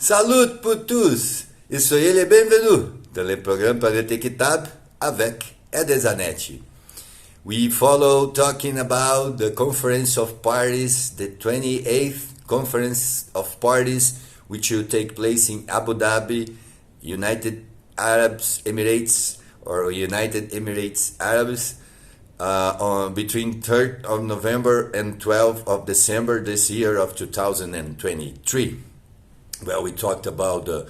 Salut pour tous et soyez les bienvenus dans le programme Parité équitable avec Zanetti. We follow talking about the Conference of Parties, the 28th Conference of Parties, which will take place in Abu Dhabi, United Arab Emirates or United Emirates Arabs between 3rd of November and 12th of December this year of 2023. Well, we talked about the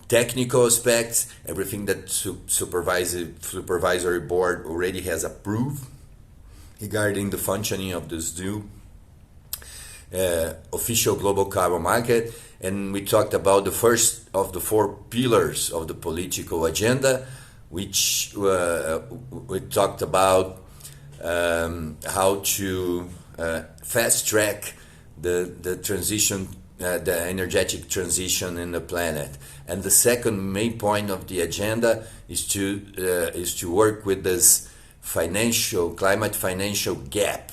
technical aspects, everything that supervisory board already has approved regarding the functioning of this new official global carbon market, and we talked about the first of the four pillars of the political agenda, which we talked about how to fast track the transition, the energetic transition in the planet. And the second main point of the agenda is to work with this climate financial gap,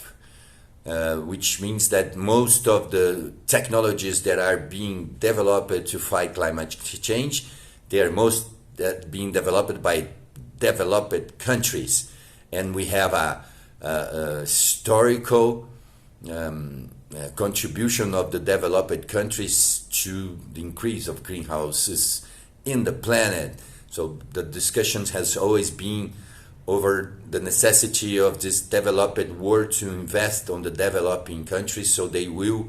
which means that most of the technologies that are being developed to fight climate change, they are being developed by developed countries, and we have a historical contribution of the developed countries to the increase of greenhouses in the planet. So the discussions has always been over the necessity of this developed world to invest on the developing countries so they will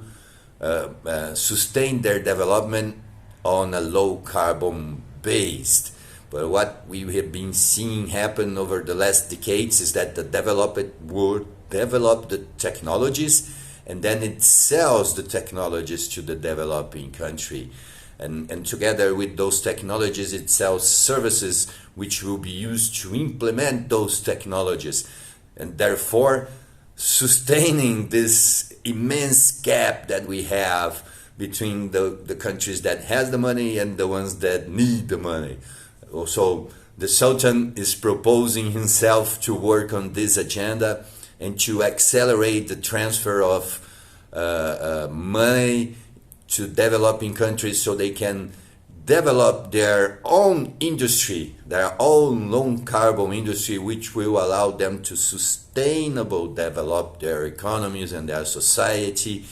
sustain their development on a low carbon based. But what we have been seeing happen over the last decades is that the developed world develop the technologies and then it sells the technologies to the developing country. And together with those technologies, it sells services which will be used to implement those technologies. And therefore, sustaining this immense gap that we have between the countries that has the money and the ones that need the money. So the Sultan is proposing himself to work on this agenda and to accelerate the transfer of money to developing countries so they can develop their own industry, their own low carbon industry, which will allow them to sustainably develop their economies and their society,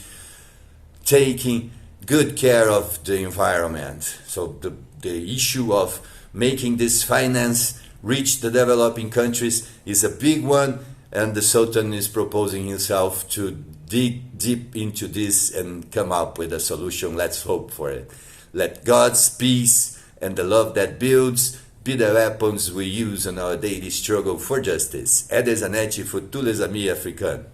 taking good care of the environment. So the issue of making this finance reach the developing countries is a big one, and the Sultan is proposing himself to dig deep into this and come up with a solution. Let's hope for it. Let God's peace and the love that builds be the weapons we use in our daily struggle for justice. Zanetti for tous les amis africains.